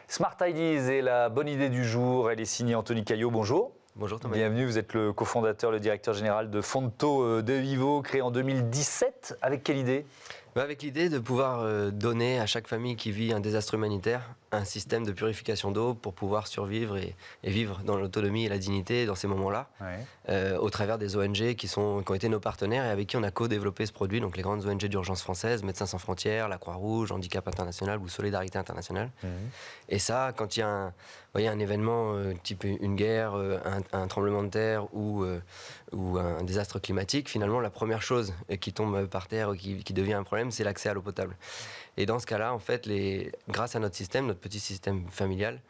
Smart Ideas est la bonne idée du jour. Elle est signée Anthony Caillot. Bonjour. Bonjour Thomas. Bienvenue, vous êtes le cofondateur, le directeur général de Fonto de Vivo, créé en 2017. Avec quelle idée ? Avec l'idée de pouvoir donner à chaque famille qui vit un désastre humanitaire un système de purification d'eau pour pouvoir survivre et vivre dans l'autonomie et la dignité dans ces moments-là, au travers des ONG qui ont été nos partenaires et avec qui on a co-développé ce produit, donc les grandes ONG d'urgence françaises, Médecins sans frontières, la Croix-Rouge, Handicap International ou Solidarité Internationale. Et ça, quand il y a un événement type une guerre, un tremblement de terre ou un désastre climatique, finalement, la première chose qui tombe par terre, qui devient un problème, c'est l'accès à l'eau potable. Et dans ce cas-là, en fait, grâce à notre système, notre petit système familial,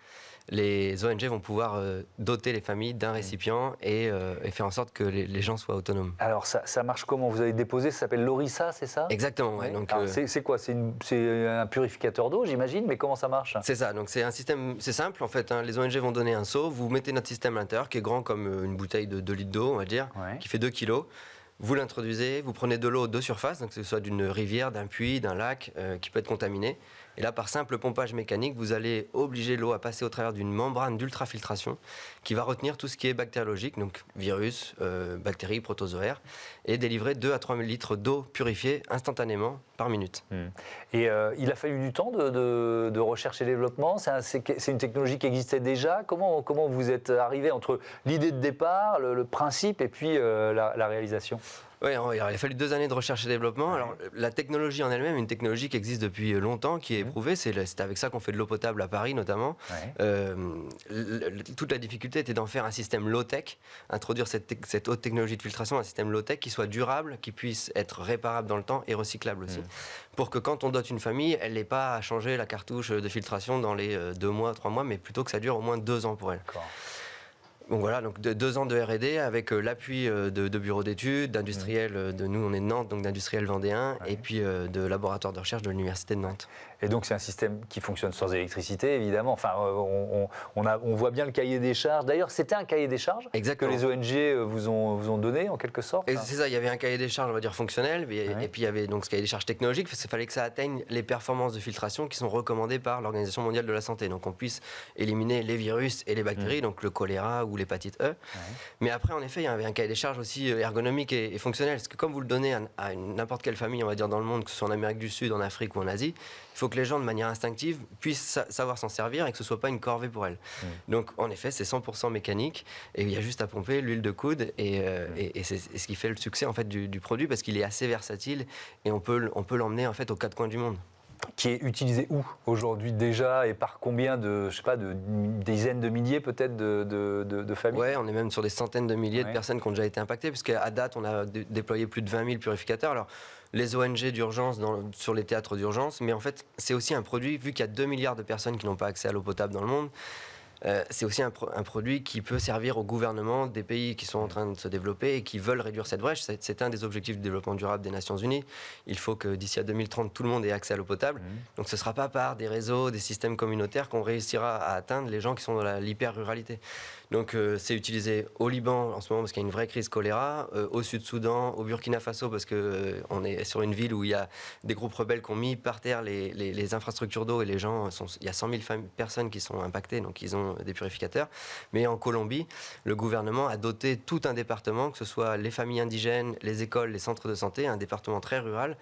les ONG vont pouvoir doter les familles d'un récipient et faire en sorte que les gens soient autonomes. Alors ça marche comment ? Vous avez déposé, ça s'appelle l'Orissa, c'est ça ? Exactement, ouais. Donc, c'est quoi ? C'est un purificateur d'eau, j'imagine, mais comment ça marche ? C'est ça, donc c'est un système, c'est simple en fait, les ONG vont donner un seau, vous mettez notre système à l'intérieur, qui est grand comme une bouteille de 2 litres d'eau, on va dire, qui fait 2 kilos. Vous l'introduisez, vous prenez de l'eau de surface, donc que ce soit d'une rivière, d'un puits, d'un lac, qui peut être contaminé. Et là, par simple pompage mécanique, vous allez obliger l'eau à passer au travers d'une membrane d'ultrafiltration qui va retenir tout ce qui est bactériologique, donc virus, bactéries, protozoaires, et délivrer 2 à 3 000 litres d'eau purifiée instantanément par minute. Et il a fallu du temps de recherche et développement. C'est une technologie qui existait déjà. Comment vous êtes arrivé entre l'idée de départ, le principe, et puis la réalisation ? Oui, il a fallu 2 années de recherche et développement. Alors, la technologie en elle-même, une technologie qui existe depuis longtemps, qui est éprouvée, c'est avec ça qu'on fait de l'eau potable à Paris notamment. Toute la difficulté était d'en faire un système low-tech, introduire cette haute technologie de filtration, un système low-tech qui soit durable, qui puisse être réparable dans le temps et recyclable aussi. Pour que quand on dote une famille, elle n'ait pas à changer la cartouche de filtration dans les 2 mois, 3 mois, mais plutôt que ça dure au moins 2 ans pour elle. Donc voilà, donc 2 ans de R&D avec l'appui de bureaux d'études, d'industriels, nous on est de Nantes, donc d'industriels vendéens, et puis de laboratoires de recherche de l'Université de Nantes. Et donc c'est un système qui fonctionne sans électricité, évidemment. Enfin, on voit bien le cahier des charges. D'ailleurs, c'était un cahier des charges que les ONG vous ont donné, en quelque sorte. Et c'est ça, il y avait un cahier des charges, on va dire, fonctionnel, et puis il y avait donc ce cahier des charges technologique, parce qu'il fallait que ça atteigne les performances de filtration qui sont recommandées par l'Organisation mondiale de la santé. Donc on puisse éliminer les virus et les bactéries, donc le choléra ou l'hépatite E. Mais après, en effet, il y avait un cahier des charges aussi ergonomique et fonctionnel. Parce que comme vous le donnez à n'importe quelle famille, on va dire, dans le monde, que ce soit en Amérique du Sud, en Afrique ou en Asie, il faut que les gens, de manière instinctive, puissent savoir s'en servir et que ce ne soit pas une corvée pour elles. Donc, en effet, c'est 100% mécanique et il y a juste à pomper l'huile de coude et c'est ce qui fait le succès en fait, du produit parce qu'il est assez versatile et on peut l'emmener en fait, aux 4 coins du monde. Qui est utilisé où aujourd'hui déjà et par combien de dizaines de milliers peut-être de familles ? Ouais, on est même sur des centaines de milliers de personnes qui ont déjà été impactées, puisqu'à date, on a déployé plus de 20 000 purificateurs. Alors, les ONG d'urgence sur les théâtres d'urgence, mais en fait, c'est aussi un produit, vu qu'il y a 2 milliards de personnes qui n'ont pas accès à l'eau potable dans le monde, c'est aussi un produit qui peut servir au gouvernement des pays qui sont en train de se développer et qui veulent réduire cette brèche. C'est un des objectifs de développement durable des Nations Unies. Il faut que d'ici à 2030, tout le monde ait accès à l'eau potable. Donc ce ne sera pas par des réseaux, des systèmes communautaires qu'on réussira à atteindre les gens qui sont dans l'hyper-ruralité. Donc c'est utilisé au Liban en ce moment parce qu'il y a une vraie crise choléra, au Sud-Soudan, au Burkina Faso parce qu'on est sur une ville où il y a des groupes rebelles qui ont mis par terre les infrastructures d'eau et les gens, il y a 100 000 personnes qui sont impactées, donc ils ont des purificateurs. Mais en Colombie, le gouvernement a doté tout un département, que ce soit les familles indigènes, les écoles, les centres de santé, un département très rural,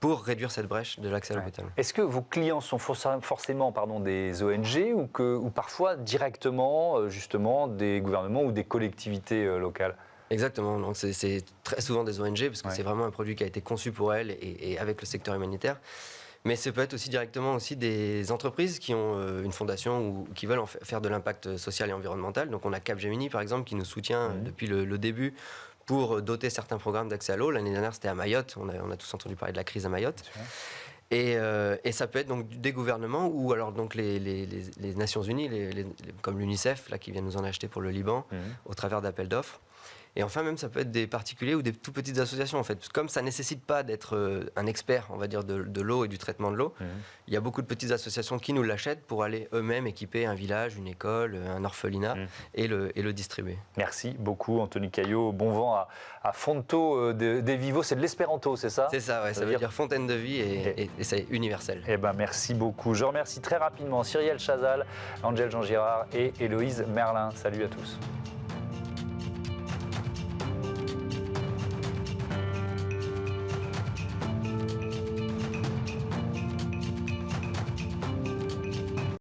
pour réduire cette brèche de l'accès à l'eau potable. Est-ce que vos clients sont forcément des ONG ou parfois directement justement des gouvernements ou des collectivités locales ? Exactement, donc c'est très souvent des ONG parce que c'est vraiment un produit qui a été conçu pour elles et avec le secteur humanitaire. Mais ça peut être aussi directement des entreprises qui ont une fondation ou qui veulent faire de l'impact social et environnemental. Donc on a Capgemini par exemple qui nous soutient depuis le début pour doter certains programmes d'accès à l'eau. L'année dernière c'était à Mayotte, on a tous entendu parler de la crise à Mayotte. Et ça peut être donc des gouvernements ou alors donc les Nations Unies, comme l'UNICEF là, qui vient nous en acheter pour le Liban au travers d'appels d'offres. Et enfin, même, ça peut être des particuliers ou des tout petites associations, en fait. Comme ça ne nécessite pas d'être un expert, on va dire, de l'eau et du traitement de l'eau, il y a beaucoup de petites associations qui nous l'achètent pour aller eux-mêmes équiper un village, une école, un orphelinat et le distribuer. Merci beaucoup, Anthony Caillot. Bon vent à Fonto des Vivos. C'est de l'espéranto, c'est ça? C'est ça, ouais, ça veut dire fontaine de vie et c'est universel. Eh ben, merci beaucoup. Je remercie très rapidement Cyrielle Chazal, Angèle Jean-Girard et Héloïse Merlin. Salut à tous.